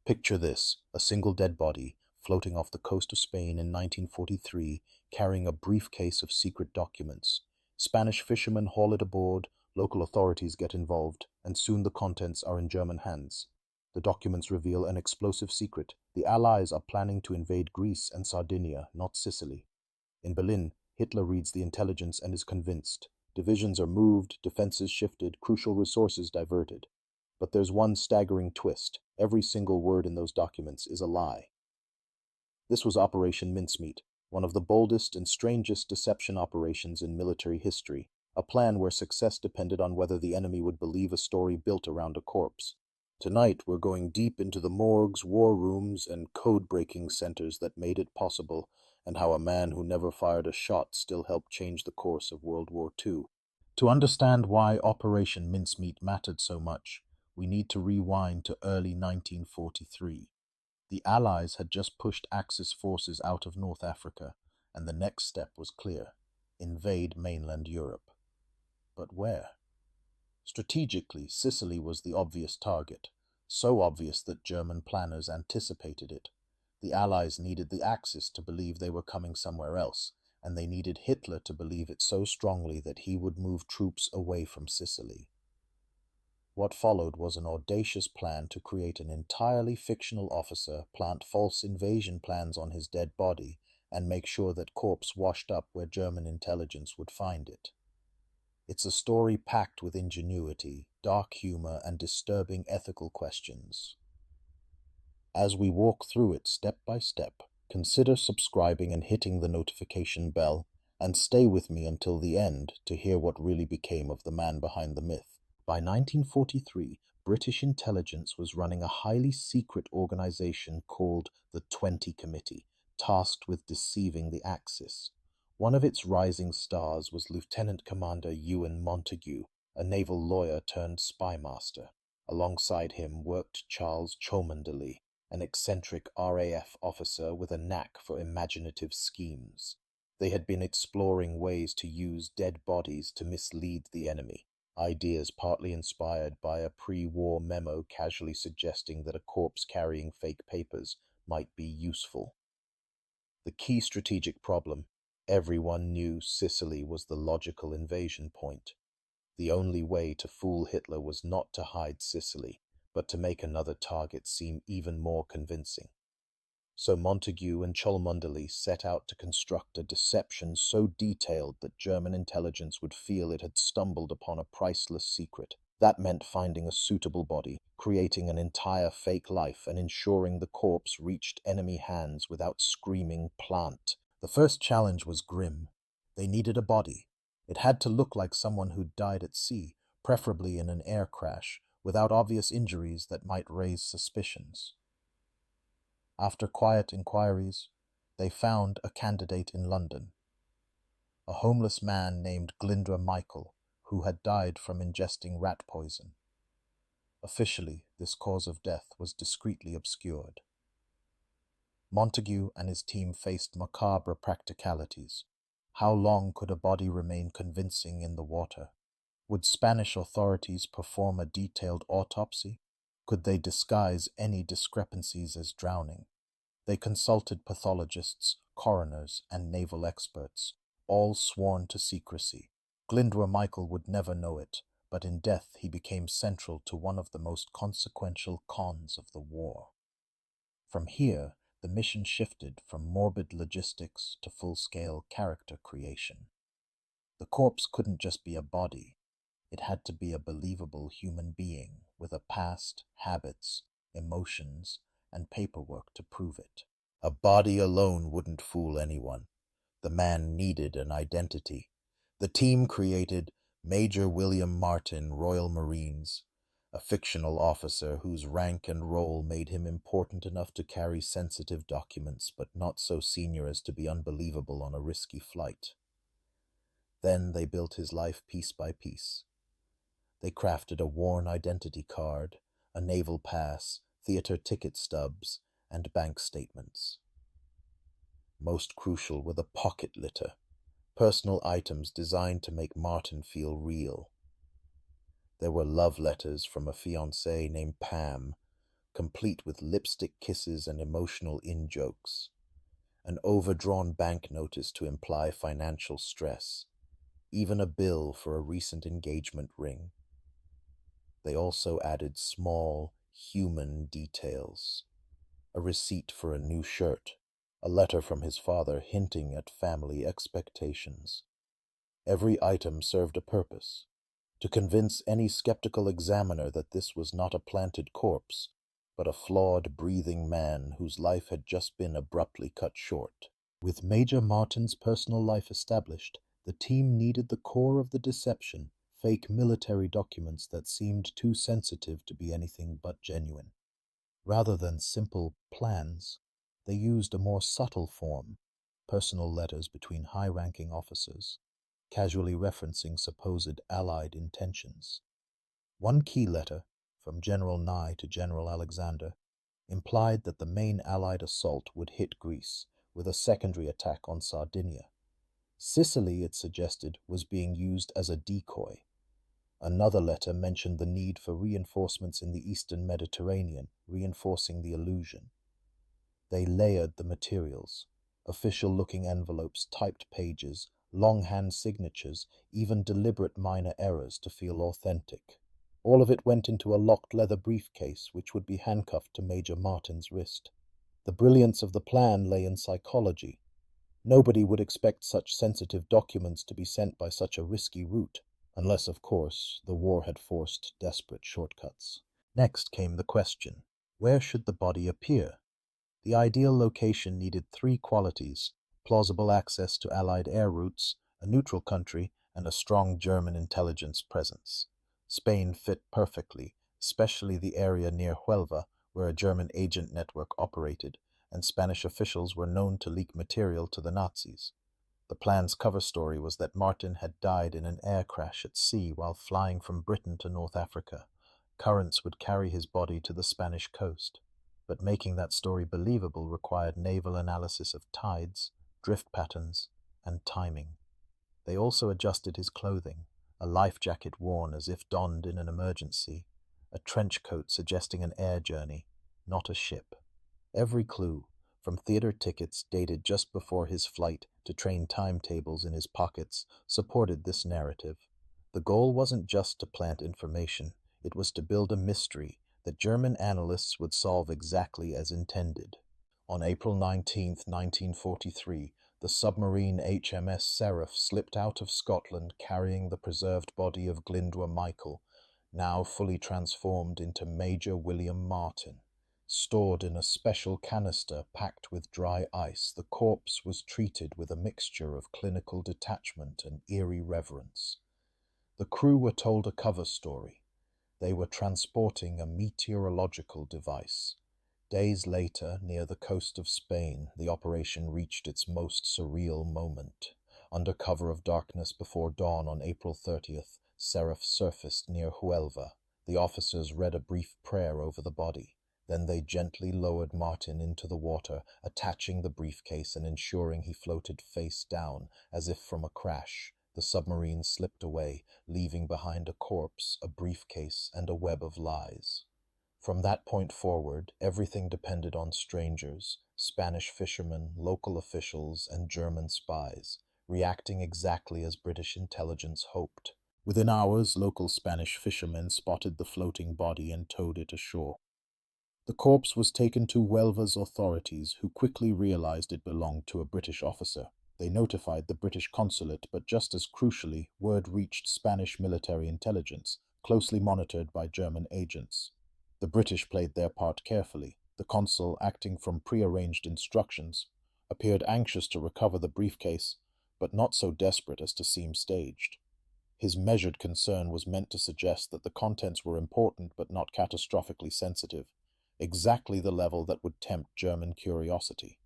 Picture this, a single dead body floating off the coast of Spain in 1943, carrying a briefcase of secret documents. Spanish fishermen haul it aboard, local authorities get involved, and soon the contents are in German hands. The documents reveal an explosive secret. The Allies are planning to invade Greece and Sardinia, not Sicily. In Berlin, Hitler reads the intelligence and is convinced. Divisions are moved, defenses shifted, crucial resources diverted. But there's one staggering twist. Every single word in those documents is a lie. This was Operation Mincemeat, one of the boldest and strangest deception operations in military history, a plan where success depended on whether the enemy would believe a story built around a corpse. Tonight, we're going deep into the morgues, war rooms, and code-breaking centers that made it possible, and how a man who never fired a shot still helped change the course of World War II. To understand why Operation Mincemeat mattered so much, we need to rewind to early 1943. The Allies had just pushed Axis forces out of North Africa, and the next step was clear: invade mainland Europe. But where? Strategically, Sicily was the obvious target, so obvious that German planners anticipated it. The Allies needed the Axis to believe they were coming somewhere else, and they needed Hitler to believe it so strongly that he would move troops away from Sicily. What followed was an audacious plan to create an entirely fictional officer, plant false invasion plans on his dead body, and make sure that corpse washed up where German intelligence would find it. It's a story packed with ingenuity, dark humor, and disturbing ethical questions. As we walk through it step by step, consider subscribing and hitting the notification bell, and stay with me until the end to hear what really became of the man behind the myth. By 1943, British intelligence was running a highly secret organization called the 20 Committee, tasked with deceiving the Axis. One of its rising stars was Lieutenant Commander Ewan Montague, a naval lawyer turned spy master. Alongside him worked Charles Cholmondeley, an eccentric RAF officer with a knack for imaginative schemes. They had been exploring ways to use dead bodies to mislead the enemy, ideas partly inspired by a pre-war memo casually suggesting that a corpse carrying fake papers might be useful. The key strategic problem: everyone knew Sicily was the logical invasion point. The only way to fool Hitler was not to hide Sicily, but to make another target seem even more convincing. So Montague and Cholmondeley set out to construct a deception so detailed that German intelligence would feel it had stumbled upon a priceless secret. That meant finding a suitable body, creating an entire fake life, and ensuring the corpse reached enemy hands without screaming "plant." The first challenge was grim. They needed a body. It had to look like someone who'd died at sea, preferably in an air crash, without obvious injuries that might raise suspicions. After quiet inquiries, they found a candidate in London, a homeless man named Glyndwr Michael, who had died from ingesting rat poison. Officially, this cause of death was discreetly obscured. Montague and his team faced macabre practicalities. How long could a body remain convincing in the water? Would Spanish authorities perform a detailed autopsy? Could they disguise any discrepancies as drowning? They consulted pathologists, coroners, and naval experts, all sworn to secrecy. Glyndwr Michael would never know it, but in death he became central to one of the most consequential cons of the war. From here, the mission shifted from morbid logistics to full-scale character creation. The corpse couldn't just be a body. It had to be a believable human being with a past, habits, emotions, and paperwork to prove it. A body alone wouldn't fool anyone. The man needed an identity. The team created Major William Martin, Royal Marines, a fictional officer whose rank and role made him important enough to carry sensitive documents, but not so senior as to be unbelievable on a risky flight. Then they built his life piece by piece. They crafted a worn identity card, a naval pass, theater ticket stubs, and bank statements. Most crucial were the pocket litter, personal items designed to make Martin feel real. There were love letters from a fiancée named Pam, complete with lipstick kisses and emotional in-jokes, an overdrawn bank notice to imply financial stress, even a bill for a recent engagement ring. They also added small, human details: a receipt for a new shirt, a letter from his father hinting at family expectations. Every item served a purpose: to convince any skeptical examiner that this was not a planted corpse, but a flawed, breathing man whose life had just been abruptly cut short. With Major Martin's personal life established, the team needed the core of the deception: fake military documents that seemed too sensitive to be anything but genuine. Rather than simple plans, they used a more subtle form: personal letters between high-ranking officers, casually referencing supposed Allied intentions. One key letter, from General Nye to General Alexander, implied that the main Allied assault would hit Greece, with a secondary attack on Sardinia. Sicily, it suggested, was being used as a decoy. Another letter mentioned the need for reinforcements in the eastern Mediterranean, reinforcing the illusion. They layered the materials: official-looking envelopes, typed pages, longhand signatures, even deliberate minor errors to feel authentic. All of it went into a locked leather briefcase, which would be handcuffed to Major Martin's wrist. The brilliance of the plan lay in psychology. Nobody would expect such sensitive documents to be sent by such a risky route, unless, of course, the war had forced desperate shortcuts. Next came the question: where should the body appear? The ideal location needed three qualities: plausible access to Allied air routes, a neutral country, and a strong German intelligence presence. Spain fit perfectly, especially the area near Huelva, where a German agent network operated, and Spanish officials were known to leak material to the Nazis. The plan's cover story was that Martin had died in an air crash at sea while flying from Britain to North Africa. Currents would carry his body to the Spanish coast. But making that story believable required naval analysis of tides, drift patterns, and timing. They also adjusted his clothing: a life jacket worn as if donned in an emergency, a trench coat suggesting an air journey, not a ship. Every clue, from theater tickets dated just before his flight to train timetables in his pockets, supported this narrative. The goal wasn't just to plant information, it was to build a mystery that German analysts would solve exactly as intended. On April 19, 1943, the submarine HMS Seraph slipped out of Scotland carrying the preserved body of Glyndwr Michael, now fully transformed into Major William Martin. Stored in a special canister packed with dry ice, the corpse was treated with a mixture of clinical detachment and eerie reverence. The crew were told a cover story. They were transporting a meteorological device. Days later, near the coast of Spain, the operation reached its most surreal moment. Under cover of darkness before dawn on April 30th, Seraph surfaced near Huelva. The officers read a brief prayer over the body. Then they gently lowered Martin into the water, attaching the briefcase and ensuring he floated face down, as if from a crash. The submarine slipped away, leaving behind a corpse, a briefcase, and a web of lies. From that point forward, everything depended on strangers: Spanish fishermen, local officials, and German spies, reacting exactly as British intelligence hoped. Within hours, local Spanish fishermen spotted the floating body and towed it ashore. The corpse was taken to Huelva's authorities, who quickly realized it belonged to a British officer. They notified the British consulate, but just as crucially, word reached Spanish military intelligence, closely monitored by German agents. The British played their part carefully. The consul, acting from prearranged instructions, appeared anxious to recover the briefcase, but not so desperate as to seem staged. His measured concern was meant to suggest that the contents were important but not catastrophically sensitive, exactly the level that would tempt German curiosity.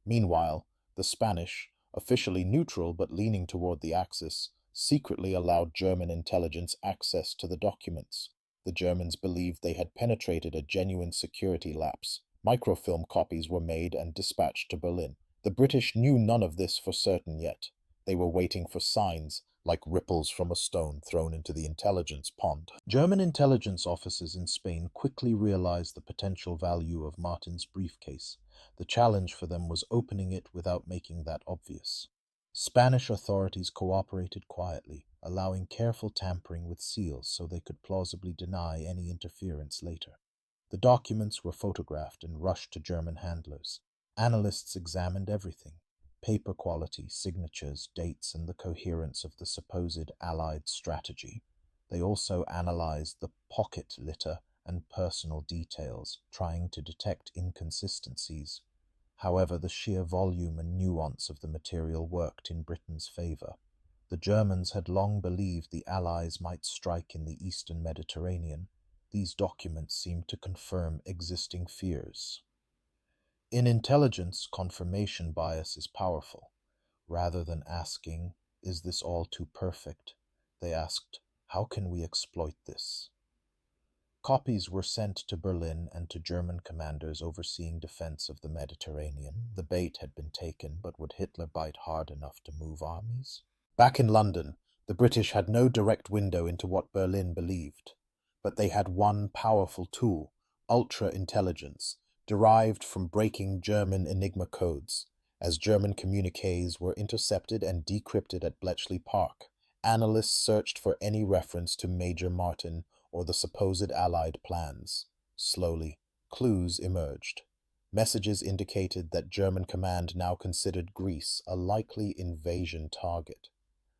Meanwhile, the Spanish, officially neutral but leaning toward the Axis, secretly allowed German intelligence access to the documents. The Germans believed they had penetrated a genuine security lapse. Microfilm copies were made and dispatched to Berlin. The British knew none of this for certain yet. They were waiting for signs, like ripples from a stone thrown into the intelligence pond. German intelligence officers in Spain quickly realized the potential value of Martin's briefcase. The challenge for them was opening it without making that obvious. Spanish authorities cooperated quietly, allowing careful tampering with seals so they could plausibly deny any interference later. The documents were photographed and rushed to German handlers. Analysts examined everything: paper quality, signatures, dates, and the coherence of the supposed Allied strategy. They also analyzed the pocket litter and personal details, trying to detect inconsistencies. However, the sheer volume and nuance of the material worked in Britain's favor. The Germans had long believed the Allies might strike in the eastern Mediterranean. These documents seemed to confirm existing fears. In intelligence, confirmation bias is powerful. Rather than asking, "Is this all too perfect?" they asked, "How can we exploit this?" Copies were sent to Berlin and to German commanders overseeing defense of the Mediterranean. The bait had been taken, but would Hitler bite hard enough to move armies? Back in London, the British had no direct window into what Berlin believed. But they had one powerful tool: ultra-intelligence, derived from breaking German Enigma codes. As German communiques were intercepted and decrypted at Bletchley Park, analysts searched for any reference to Major Martin or the supposed Allied plans. Slowly, clues emerged. Messages indicated that German command now considered Greece a likely invasion target.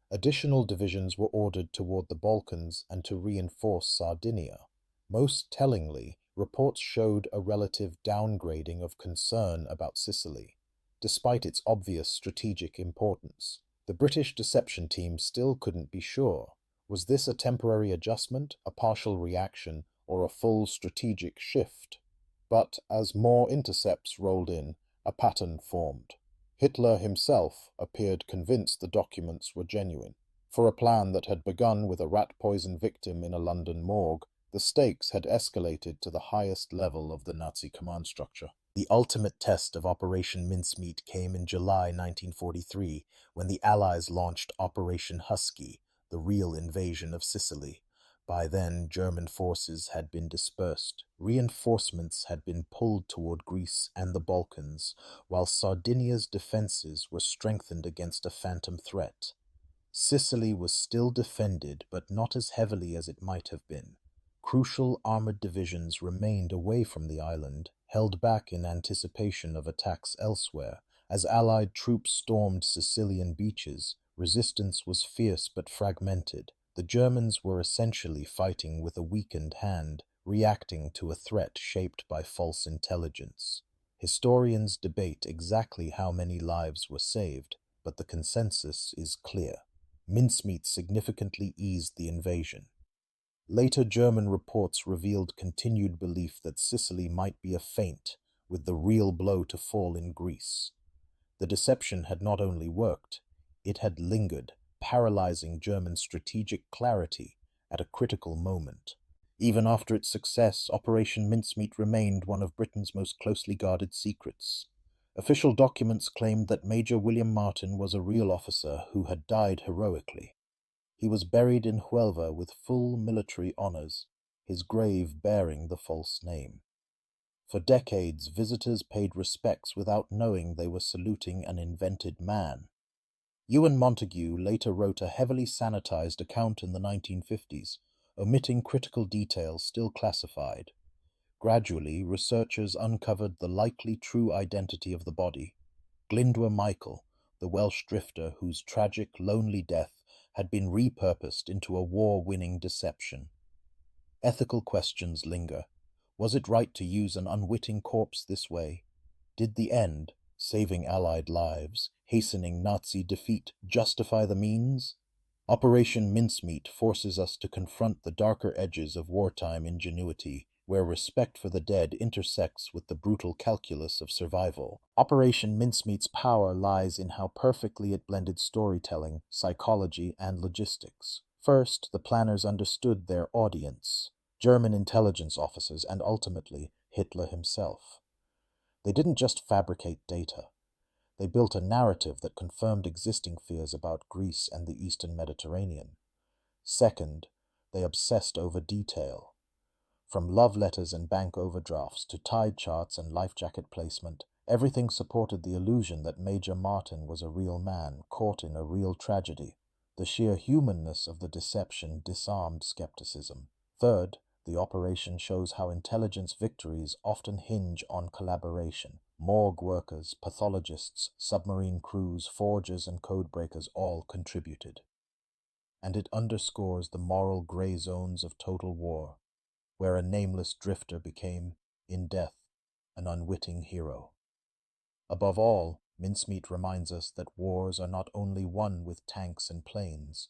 Additional divisions were ordered toward the Balkans and to reinforce Sardinia. Most tellingly, reports showed a relative downgrading of concern about Sicily. Despite its obvious strategic importance, the British deception team still couldn't be sure. Was this a temporary adjustment, a partial reaction, or a full strategic shift? But as more intercepts rolled in, a pattern formed. Hitler himself appeared convinced the documents were genuine. For a plan that had begun with a rat poison victim in a London morgue, the stakes had escalated to the highest level of the Nazi command structure. The ultimate test of Operation Mincemeat came in July 1943, when the Allies launched Operation Husky, the real invasion of Sicily. By then, German forces had been dispersed. Reinforcements had been pulled toward Greece and the Balkans, while Sardinia's defenses were strengthened against a phantom threat. Sicily was still defended, but not as heavily as it might have been. Crucial armored divisions remained away from the island, held back in anticipation of attacks elsewhere. As Allied troops stormed Sicilian beaches, resistance was fierce but fragmented. The Germans were essentially fighting with a weakened hand, reacting to a threat shaped by false intelligence. Historians debate exactly how many lives were saved, but the consensus is clear: mincemeat significantly eased the invasion. Later German reports revealed continued belief that Sicily might be a feint, with the real blow to fall in Greece. The deception had not only worked, it had lingered, paralyzing German strategic clarity at a critical moment. Even after its success, Operation Mincemeat remained one of Britain's most closely guarded secrets. Official documents claimed that Major William Martin was a real officer who had died heroically. He was buried in Huelva with full military honors, his grave bearing the false name. For decades, visitors paid respects without knowing they were saluting an invented man. Ewan Montague later wrote a heavily sanitized account in the 1950s, omitting critical details still classified. Gradually, researchers uncovered the likely true identity of the body: Glyndwr Michael, the Welsh drifter whose tragic, lonely death had been repurposed into a war-winning deception. Ethical questions linger. Was it right to use an unwitting corpse this way? Did the end, saving Allied lives, hastening Nazi defeat, justify the means? Operation Mincemeat forces us to confront the darker edges of wartime ingenuity, where respect for the dead intersects with the brutal calculus of survival. Operation Mincemeat's power lies in how perfectly it blended storytelling, psychology, and logistics. First, the planners understood their audience: German intelligence officers and ultimately Hitler himself. They didn't just fabricate data. They built a narrative that confirmed existing fears about Greece and the Eastern Mediterranean. Second, they obsessed over detail. From love letters and bank overdrafts to tide charts and life jacket placement, everything supported the illusion that Major Martin was a real man caught in a real tragedy. The sheer humanness of the deception disarmed skepticism. Third, the operation shows how intelligence victories often hinge on collaboration. Morgue workers, pathologists, submarine crews, forgers, and codebreakers all contributed. And it underscores the moral gray zones of total war, where a nameless drifter became, in death, an unwitting hero. Above all, Mincemeat reminds us that wars are not only won with tanks and planes,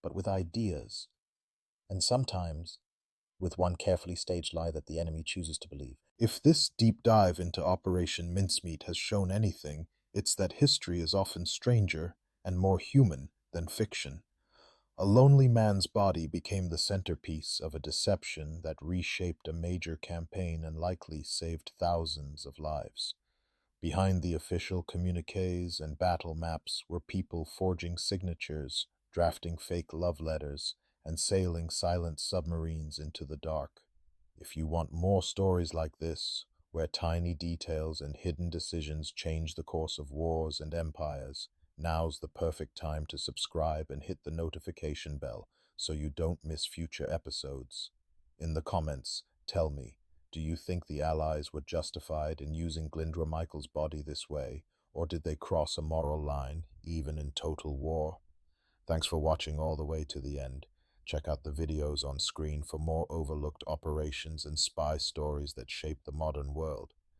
but with ideas, and sometimes with one carefully staged lie that the enemy chooses to believe. If this deep dive into Operation Mincemeat has shown anything, it's that history is often stranger and more human than fiction. A lonely man's body became the centerpiece of a deception that reshaped a major campaign and likely saved thousands of lives. Behind the official communiques and battle maps were people forging signatures, drafting fake love letters, and sailing silent submarines into the dark. If you want more stories like this, where tiny details and hidden decisions change the course of wars and empires, now's the perfect time to subscribe and hit the notification bell so you don't miss future episodes. In the comments, tell me, do you think the Allies were justified in using Glyndwr Michael's body this way, or did they cross a moral line, even in total war? Thanks for watching all the way to the end. Check out the videos on screen for more overlooked operations and spy stories that shape the modern world.